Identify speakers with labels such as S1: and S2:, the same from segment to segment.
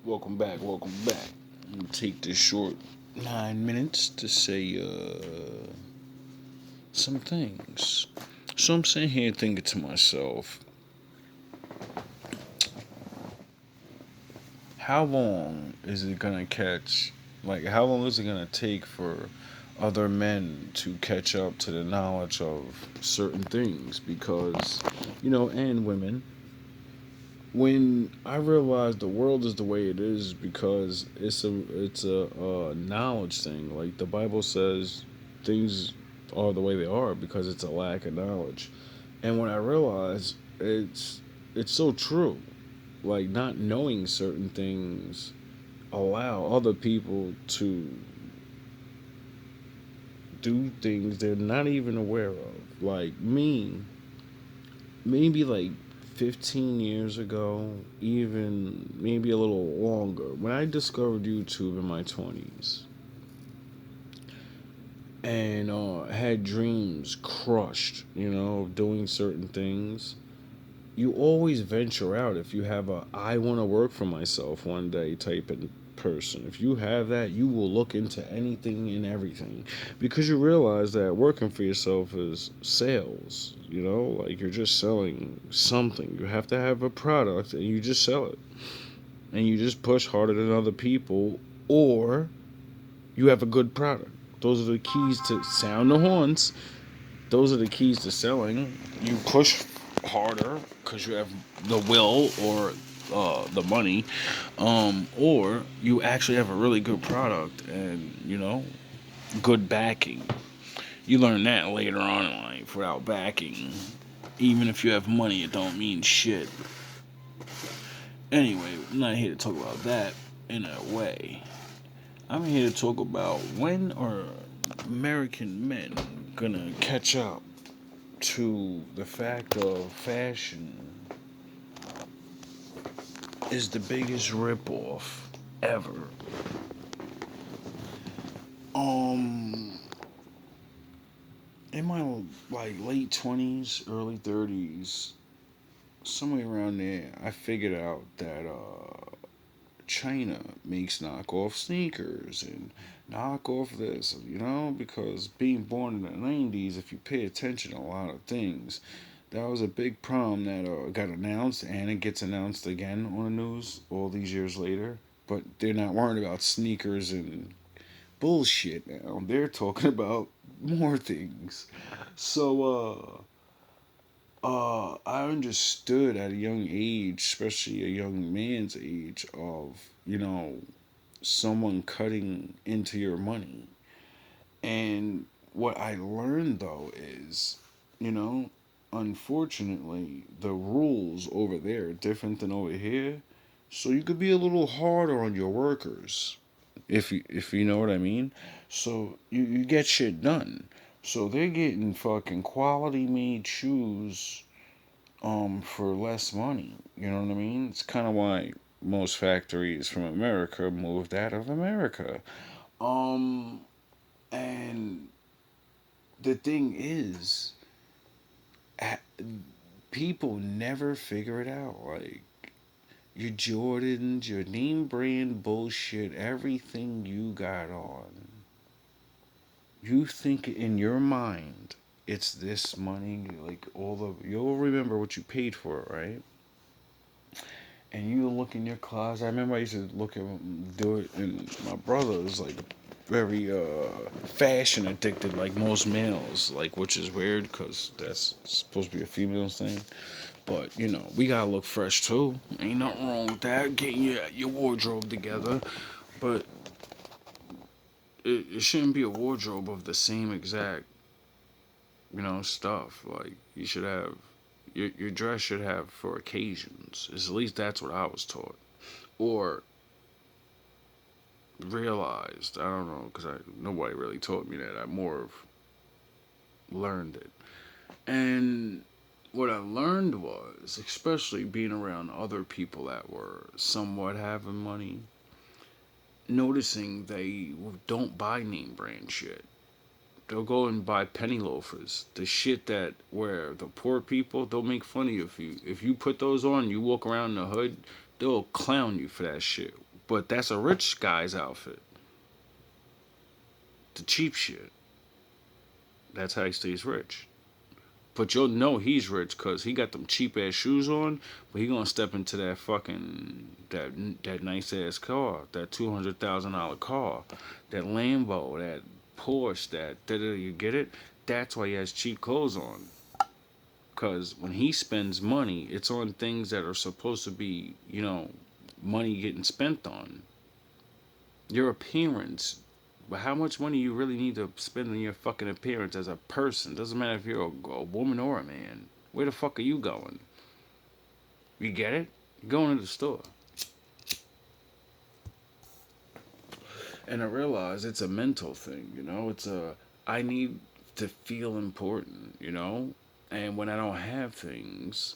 S1: Welcome back. I'm gonna take this short 9 minutes to say some things. So I'm sitting here thinking to myself, how long is it gonna catch? Like, how long is it gonna take for other men to catch up to the knowledge of certain things? Because, and women. When I realized the world is the way it is because it's a knowledge thing. Like the Bible says, things are the way they are because it's a lack of knowledge. And when I realized it's so true. Like not knowing certain things allow other people to do things they're not even aware of. Like me, maybe like 15 years ago, even maybe a little longer, when I discovered YouTube in my 20s and had dreams crushed, of doing certain things, you always venture out if you have a I want to work for myself one day type of person. If you have that, you will look into anything and everything because you realize that working for yourself is sales, like you're just selling something. You have to have a product and you just sell it. And you just push harder than other people or you have a good product. Those are the keys to sound the horns. Those are the keys to selling. You push harder because you have the will or the money, or you actually have a really good product and good backing. You learn that later on in life. Without backing, even if you have money, it don't mean shit. Anyway, I'm not here to talk about that in a way. I'm here to talk about when are American men gonna catch up to the fact of fashion is the biggest ripoff ever. Um, in my late 20s, early 30s, somewhere around there, I figured out that China makes knockoff sneakers and knockoff this, because being born in the 90s, if you pay attention to a lot of things, that was a big problem that got announced and it gets announced again on the news all these years later. But they're not worried about sneakers and bullshit now. They're talking about more things. So, I understood at a young age, especially a young man's age, of, someone cutting into your money. And what I learned though is, you know, unfortunately, the rules over there are different than over here. So you could be a little harder on your workers, if you know what I mean. So you get shit done. So they're getting fucking quality made shoes for less money. You know what I mean? It's kind of why most factories from America moved out of America. Um and the thing is, people never figure it out. Like your Jordans, your name brand bullshit, everything you got on. You think in your mind it's this money, like all the you'll remember what you paid for it, right? And you look in your closet. I remember I used to do it, and my brother was like very fashion addicted, like most males, like which is weird because that's supposed to be a female's thing. But we gotta look fresh too. Ain't nothing wrong with that. Getting your wardrobe together, but it shouldn't be a wardrobe of the same exact stuff. Like you should have your dress should have for occasions. At least that's what I was taught, or realized. I don't know because I nobody really taught me that. I more of learned it, and what I learned was, especially being around other people that were somewhat having money, noticing they don't buy name brand shit. They'll go and buy penny loafers. The shit that where the poor people they'll make fun of you if you put those on. You walk around in the hood, they'll clown you for that shit. But that's a rich guy's outfit. The cheap shit. That's how he stays rich. But you'll know he's rich because he got them cheap ass shoes on. But he gonna step into that fucking that nice ass car, that $200,000 car, that Lambo, that Porsche, you get it. That's why he has cheap clothes on. Because when he spends money, it's on things that are supposed to be, money getting spent on. Your appearance. But how much money you really need to spend on your fucking appearance as a person? Doesn't matter if you're a woman or a man. Where the fuck are you going? You get it? You're going to the store. And I realize it's a mental thing. I need to feel important. And when I don't have things,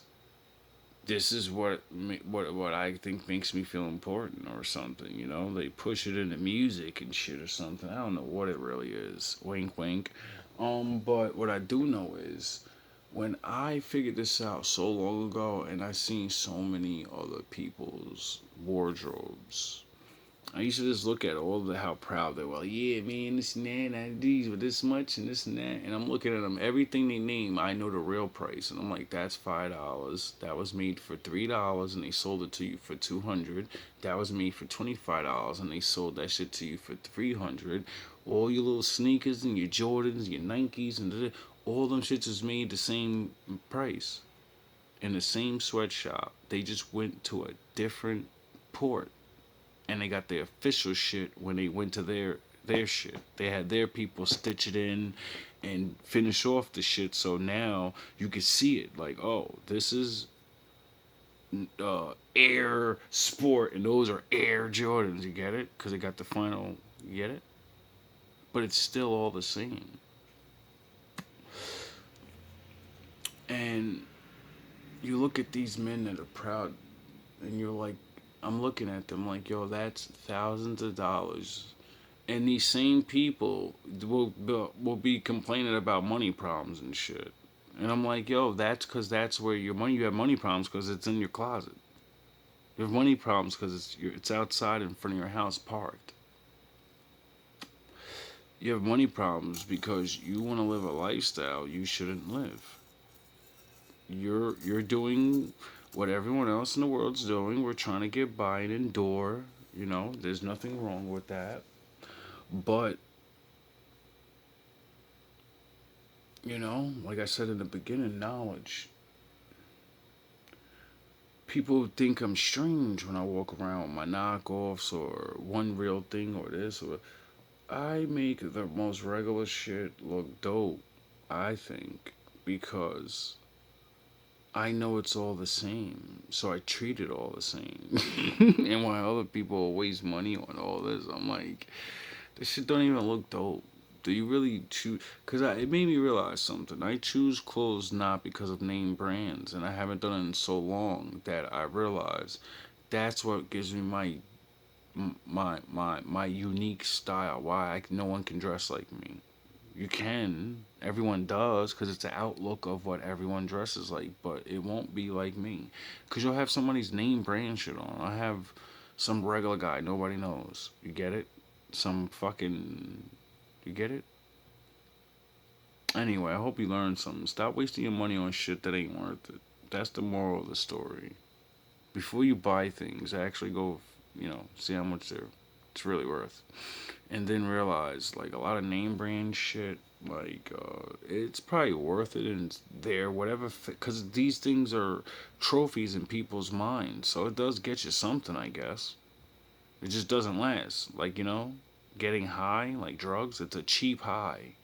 S1: this is what I think makes me feel important or something. They push it into music and shit or something. I don't know what it really is. Wink, wink. But what I do know is when I figured this out so long ago, and I seen so many other people's wardrobes. I used to just look at all the how proud they were. Yeah, man, this and that, and I do these with this much and this and that. And I'm looking at them, everything they name, I know the real price. And I'm like, that's $5. That was made for $3, and they sold it to you for $200. That was made for $25, and they sold that shit to you for $300. All your little sneakers and your Jordans, your Nikes, and all them shits is made the same price in the same sweatshop. They just went to a different port and they got the official shit when they went to their shit. They had their people stitch it in and finish off the shit. So now you can see it like, oh, this is Air Sport, and those are Air Jordans. You get it? Because they got the final. You get it? But it's still all the same. And you look at these men that are proud, and you're like, I'm looking at them like, yo, that's thousands of dollars. And these same people will be complaining about money problems and shit. And I'm like, yo, that's because that's where you have money problems because it's in your closet. You have money problems because it's outside in front of your house parked. You have money problems because you want to live a lifestyle you shouldn't live. You're doing what everyone else in the world's doing. We're trying to get by and endure. There's nothing wrong with that. But, like I said in the beginning, knowledge. People think I'm strange when I walk around with my knockoffs or one real thing or this or I make the most regular shit look dope, I think, because I know it's all the same, so I treat it all the same. And while other people waste money on all this, I'm like, this shit don't even look dope. Do you really choose? Because it made me realize something. I choose clothes not because of name brands, and I haven't done it in so long that I realize that's what gives me my unique style. Why no one can dress like me. You can. Everyone does because it's the outlook of what everyone dresses like, but it won't be like me. Because you'll have somebody's name brand shit on. I have some regular guy nobody knows. You get it? Some fucking. You get it? Anyway, I hope you learned something. Stop wasting your money on shit that ain't worth it. That's the moral of the story. Before you buy things, actually go, see how much it's really worth. And then realize, like, a lot of name brand shit, like, it's probably worth it and it's there, whatever, because these things are trophies in people's minds. So it does get you something, I guess. It just doesn't last. Like, getting high, like drugs, it's a cheap high.